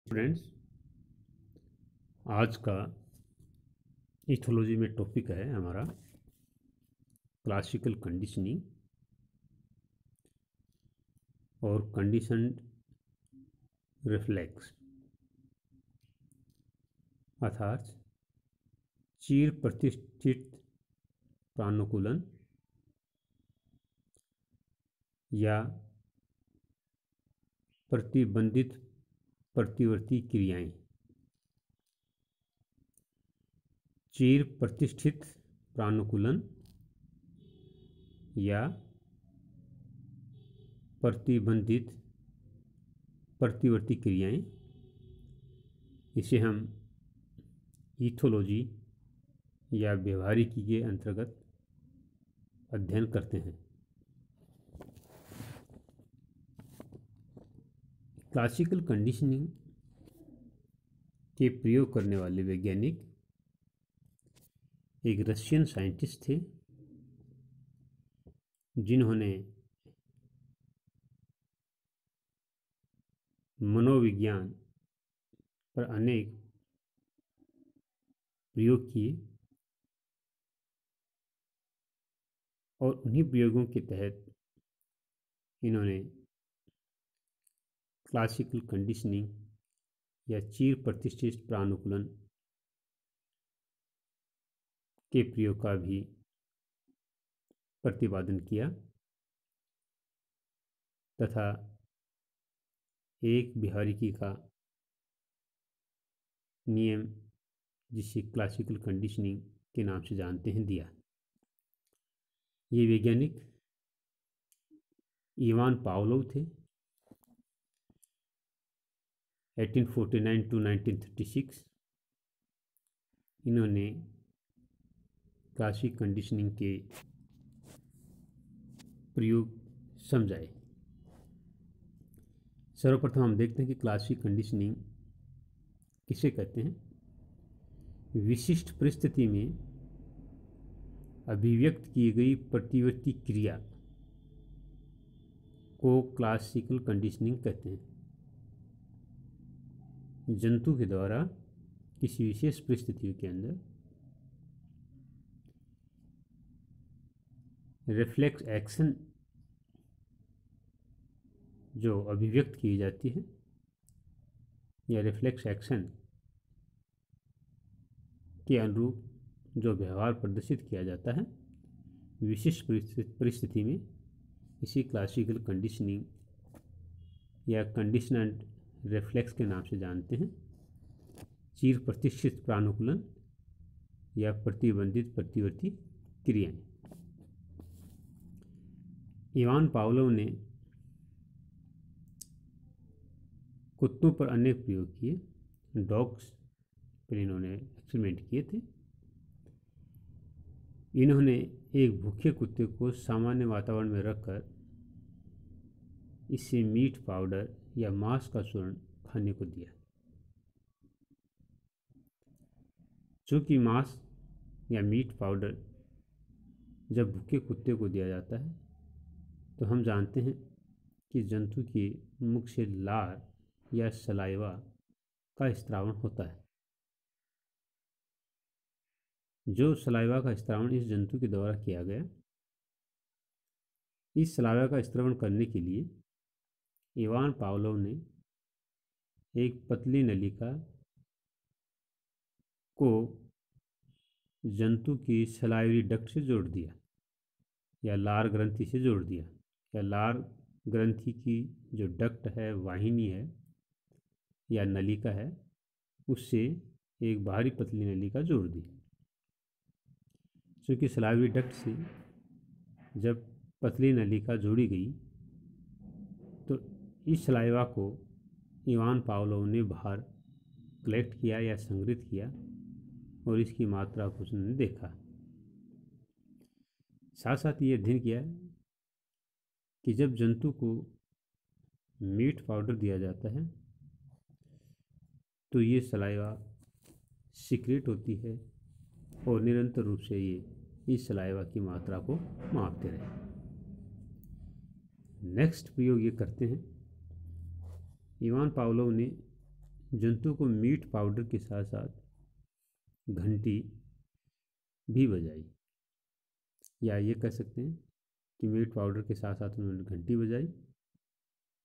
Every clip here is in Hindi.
फ्रेंड्स, आज का इथोलॉजी में टॉपिक है हमारा क्लासिकल कंडीशनिंग और कंडीशनड रिफ्लेक्स अर्थात चिर प्रतिष्ठित प्रानुकूलन या प्रतिबंधित प्रतिवर्ती क्रियाएं। चिर प्रतिष्ठित प्रानुकूलन या प्रतिबंधित प्रतिवर्ती क्रियाएं, इसे हम इथोलॉजी या व्यवहारिकी के अंतर्गत अध्ययन करते हैं। क्लासिकल कंडीशनिंग के प्रयोग करने वाले वैज्ञानिक एक रशियन साइंटिस्ट थे, जिन्होंने मनोविज्ञान पर अनेक प्रयोग किए और उन्हीं प्रयोगों के तहत इन्होंने क्लासिकल कंडीशनिंग या चिर प्रतिष्ठित प्रानुकूलन के प्रयोग का भी प्रतिपादन किया तथा एक व्यवहारिकी का नियम, जिसे क्लासिकल कंडीशनिंग के नाम से जानते हैं, दिया। ये वैज्ञानिक इवान पावलोव थे। 1849 to 1936 इन्होंने क्लासिक कंडीशनिंग के प्रयोग समझाए। सर्वप्रथम हम देखते हैं कि क्लासिक कंडीशनिंग किसे कहते हैं। विशिष्ट परिस्थिति में अभिव्यक्त की गई प्रतिवर्ती क्रिया को क्लासिकल कंडीशनिंग कहते हैं। जंतु के द्वारा किसी विशेष परिस्थितियों के अंदर रिफ्लेक्स एक्शन जो अभिव्यक्त की जाती है या रिफ्लेक्स एक्शन के अनुरूप जो व्यवहार प्रदर्शित किया जाता है विशिष्ट परिस्थिति में, इसी क्लासिकल कंडीशनिंग या कंडीशनड रिफ्लेक्स के नाम से जानते हैं। चिर प्रतिष्ठित प्रानुकूलन या प्रतिबंधित प्रतिवर्ती क्रियाएं। इवान पावलोव ने कुत्तों पर अनेक प्रयोग किए। डॉग्स पर इन्होंने एक्सपेरिमेंट किए थे। इन्होंने एक भूखे कुत्ते को सामान्य वातावरण में रखकर इससे मीट पाउडर या मांस का चूर्ण खाने को दिया। चूँकि मांस या मीट पाउडर जब भूखे कुत्ते को दिया जाता है तो हम जानते हैं कि जंतु के मुख से लार या सलाइवा का स्त्रावण होता है। जो सलाइवा का स्त्रावण इस जंतु के द्वारा किया गया, इस सलाइवा का स्त्रावण करने के लिए इवान पावलोव ने एक पतली नलिका को जंतु की सलाइवरी डक्ट से जोड़ दिया या लार ग्रंथि से जोड़ दिया, या लार ग्रंथि की जो डक्ट है, वाहिनी है या नलिका है, उससे एक बाहरी पतली नलिका जोड़ दी। क्योंकि सलाइवरी डक्ट से जब पतली नलिका जोड़ी गई तो इस सलाइवा को इवान पावलोव ने बाहर कलेक्ट किया या संग्रहित किया और इसकी मात्रा को उसने देखा। साथ साथ ये अध्ययन किया कि जब जंतु को मीट पाउडर दिया जाता है तो ये सलाइवा सीक्रेट होती है और निरंतर रूप से ये इस सलाइवा की मात्रा को मापते रहे। नेक्स्ट प्रयोग ये करते हैं। इवान पावलोव ने जंतु को मीट पाउडर के साथ साथ घंटी भी बजाई, या ये कह सकते हैं कि मीट पाउडर के साथ साथ उन्होंने घंटी बजाई,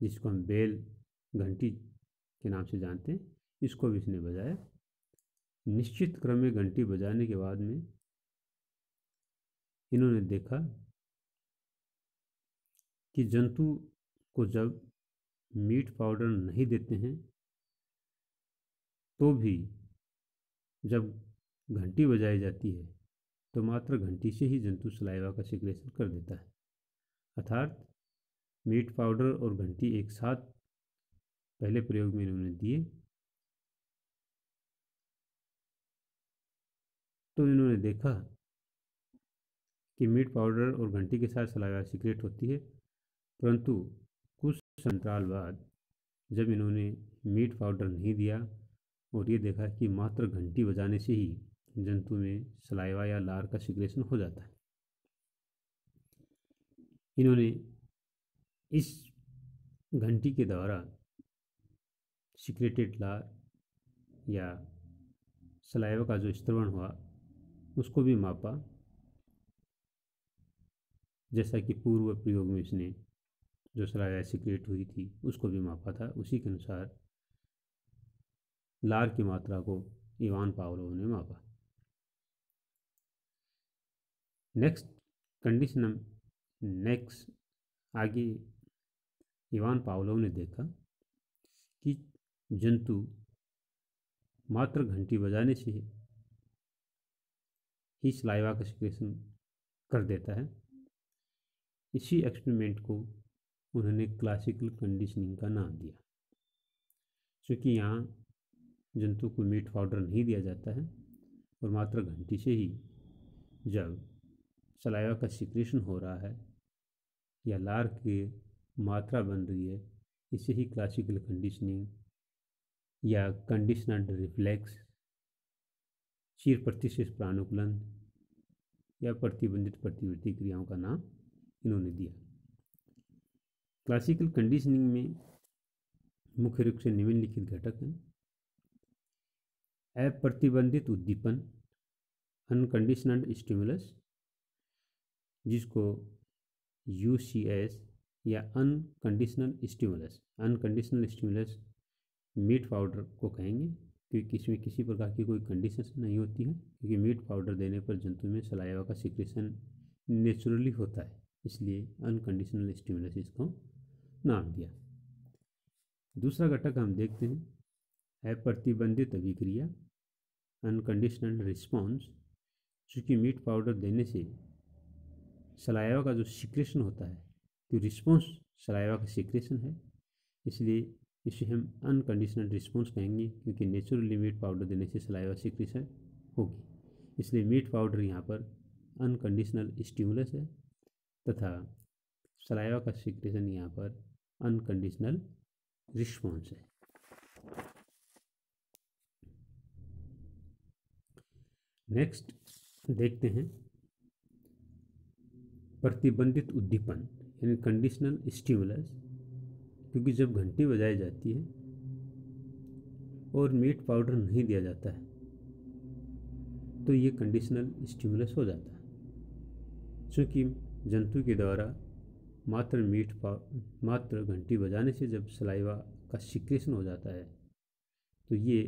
जिसको हम बेल घंटी के नाम से जानते हैं, इसको भी इसने बजाया। निश्चित क्रम में घंटी बजाने के बाद में इन्होंने देखा कि जंतु को जब मीट पाउडर नहीं देते हैं तो भी जब घंटी बजाई जाती है तो मात्र घंटी से ही जंतु सलाइवा का सिक्रेशन कर देता है। अर्थात मीट पाउडर और घंटी एक साथ पहले प्रयोग में इन्होंने दिए तो इन्होंने देखा कि मीट पाउडर और घंटी के साथ सलाइवा सीक्रेट होती है, परंतु कुछ अंतराल बाद जब इन्होंने मीट पाउडर नहीं दिया और ये देखा कि मात्र घंटी बजाने से ही जंतु में सलाइवा या लार का सिक्रेशन हो जाता है, इन्होंने इस घंटी के द्वारा सिक्रेटेड लार या सलाइवा का जो स्त्रवण हुआ उसको भी मापा, जैसा कि पूर्व प्रयोग में इसने जो सलाइवा सिक्रेट हुई थी उसको भी मापा था। उसी के अनुसार लार की मात्रा को इवान पावलोव ने मापा। नेक्स्ट आगे इवान पावलोव ने देखा कि जंतु मात्र घंटी बजाने से ही सलाइवा का सिक्रेशन कर देता है। इसी एक्सपेरिमेंट को उन्होंने क्लासिकल कंडीशनिंग का नाम दिया, क्योंकि यहाँ जंतु को मीट पाउडर नहीं दिया जाता है और मात्र घंटी से ही जब सलाइवा का सिक्रेशन हो रहा है या लार की मात्रा बन रही है, इसे ही क्लासिकल कंडीशनिंग या कंडीशनड रिफ्लेक्स, चीर प्रतिशेष प्रानुकूलन या प्रतिबंधित प्रतिवर्ती क्रियाओं का नाम इन्होंने दिया। क्लासिकल कंडीशनिंग में मुख्य रूप से निम्नलिखित घटक हैं: अप्रतिबंधित उद्दीपन, अनकंडीशनल स्टिमुलस, जिसको UCS या अनकंडीशनल स्टिमुलस मीट पाउडर को कहेंगे, क्योंकि इसमें किसी प्रकार की कोई कंडीशन नहीं होती है, क्योंकि मीट पाउडर देने पर जंतु में सलाइवा का सिक्रेशन नेचुरली होता है, इसलिए अनकंडीशनल स्टिमुलस इसको नाम दिया। दूसरा घटक हम देखते हैं अप्रतिबंधित अभिक्रिया, अनकंडीशनल रिस्पॉन्स, चूँकि मीट पाउडर देने से सलाइवा का जो सिक्रेशन होता है, जो रिस्पॉन्स सलाइवा का सिक्रेशन है, इसलिए इसे हम अनकंडीशनल रिस्पॉन्स कहेंगे, क्योंकि नेचुरली मीट पाउडर देने से सलाइवा सिक्रेशन होगी। इसलिए मीट पाउडर यहाँ पर अनकंडीशनल स्टिमुलस है तथा सलाइवा का सिक्रेशन यहाँ पर अनकंडीशनल रिस्पॉन्स है। नेक्स्ट देखते हैं प्रतिबंधित उद्दीपन यानी कंडीशनल स्टिमुलस, क्योंकि जब घंटी बजाई जाती है और मीट पाउडर नहीं दिया जाता है तो ये कंडीशनल स्टिमुलस हो जाता है। क्योंकि जंतु के द्वारा मात्र घंटी बजाने से जब सलाइवा का सिक्रेशन हो जाता है तो ये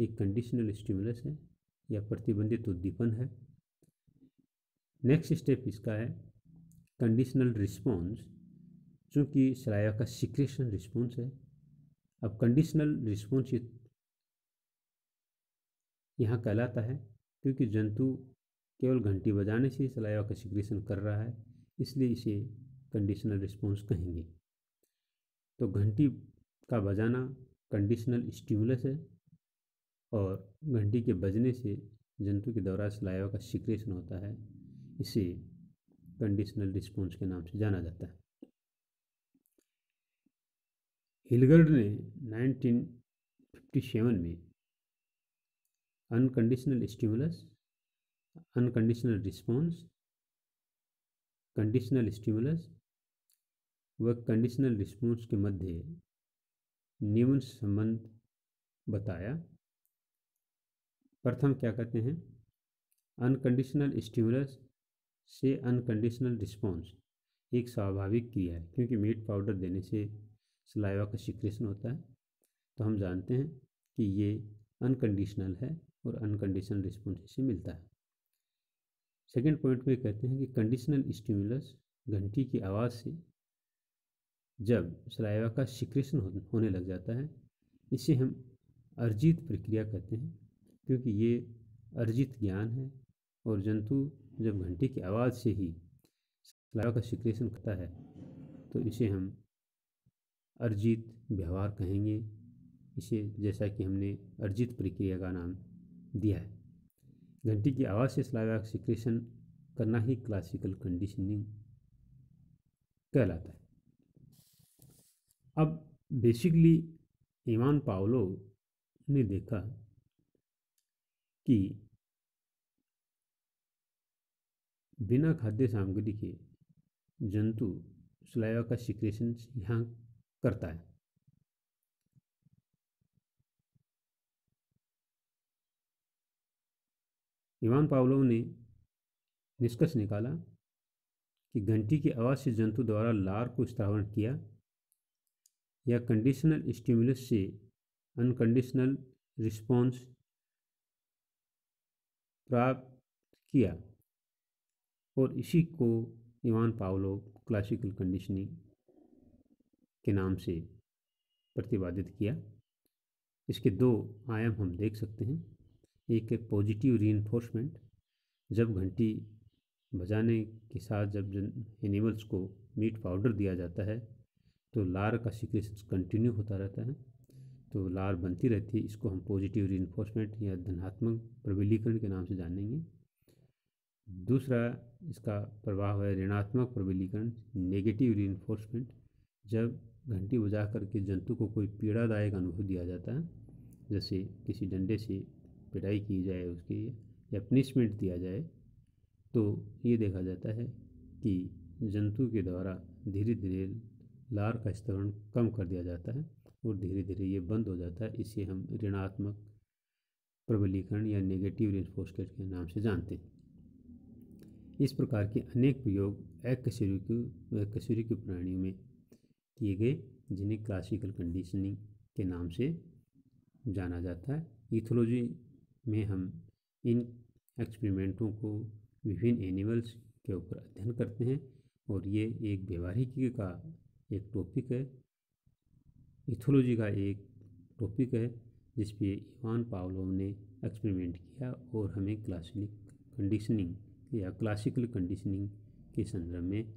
एक कंडीशनल स्टिमुलस है या प्रतिबंधित उद्दीपन है। नेक्स्ट स्टेप इसका है कंडीशनल रिस्पॉन्स, चूँकि सलाइवा का सिक्रेशन रिस्पॉन्स है। अब कंडीशनल रिस्पॉन्स यहाँ कहलाता है क्योंकि जंतु केवल घंटी बजाने से ही सलाइवा का सिक्रेशन कर रहा है, इसलिए इसे कंडीशनल रिस्पॉन्स कहेंगे। तो घंटी का बजाना कंडीशनल स्टिमुलस है और घंटी के बजने से जंतु के द्वारा सलाइवा का सिक्रेशन होता है, इसे कंडीशनल रिस्पॉन्स के नाम से जाना जाता है। हिलगर्ड ने 1957 में unconditional stimulus, unconditional response, conditional stimulus व कंडीशनल रिस्पॉन्स के मध्य निम्न संबंध बताया। प्रथम क्या कहते हैं, अनकंडीशनल स्टिमुलस से अनकंडीशनल रिस्पॉन्स एक स्वाभाविक क्रिया है, क्योंकि मीट पाउडर देने से सलाइवा का सिक्रेशन होता है, तो हम जानते हैं कि ये अनकंडीशनल है और अनकंडीशनल रिस्पॉन्स इसे मिलता है। सेकेंड पॉइंट में कहते हैं कि कंडीशनल स्टिमुलस घंटी की आवाज़ से जब सलाइवा का सिक्रेशन होने लग जाता है, इसे हम अर्जित प्रक्रिया कहते हैं, क्योंकि ये अर्जित ज्ञान है और जंतु जब घंटी की आवाज़ से ही सलाइवा का सिक्रेशन करता है तो इसे हम अर्जित व्यवहार कहेंगे। इसे जैसा कि हमने अर्जित प्रक्रिया का नाम दिया है। घंटी की आवाज़ से सलाइवा का सिक्रेशन करना ही क्लासिकल कंडीशनिंग कहलाता है। अब बेसिकली इवान पावलोव ने देखा कि बिना खाद्य सामग्री के जंतु सलाइवा का सिक्रेशन यहाँ करता है। इवान पावलोव ने निष्कर्ष निकाला कि घंटी की आवाज़ से जंतु द्वारा लार को स्त्रावण किया या कंडीशनल स्टिमुलस से अनकंडीशनल रिस्पॉन्स प्राप्त किया, और इसी को इवान पावलोव क्लासिकल कंडीशनिंग के नाम से प्रतिपादित किया। इसके दो आयाम हम देख सकते हैं। एक है पॉजिटिव रीइंफोर्समेंट, जब घंटी बजाने के साथ जब एनिमल्स को मीट पाउडर दिया जाता है तो लार का सिक्रेशन कंटिन्यू होता रहता है, तो लार बनती रहती है। इसको हम पॉजिटिव रीइंफोर्समेंट या धनात्मक प्रबलीकरण के नाम से जानेंगे। दूसरा इसका प्रभाव है ऋणात्मक प्रबलीकरण, नेगेटिव रीइंफोर्समेंट, जब घंटी बजा करके जंतु को कोई पीड़ादायक अनुभव दिया जाता है, जैसे किसी डंडे से पिटाई की जाए उसकी या पनिशमेंट दिया जाए, तो ये देखा जाता है कि जंतु के द्वारा धीरे धीरे लार का स्त्रवण कम कर दिया जाता है और धीरे धीरे ये बंद हो जाता है। इसे हम ऋणात्मक प्रबलीकरण या नेगेटिव रीइंफोर्समेंट के नाम से जानते हैं। इस प्रकार के अनेक प्रयोग अकशेरुकी प्राणियों में किए गए, जिन्हें क्लासिकल कंडीशनिंग के नाम से जाना जाता है। इथोलॉजी में हम इन एक्सपेरिमेंटों को विभिन्न एनिमल्स के ऊपर अध्ययन करते हैं और ये एक व्यवहारिकी का एक टॉपिक है, इथोलॉजी का एक टॉपिक है, जिस पे इवान पावलोव ने एक्सपेरिमेंट किया और हमें क्लासिकल कंडीशनिंग या क्लासिकल कंडीशनिंग के संदर्भ में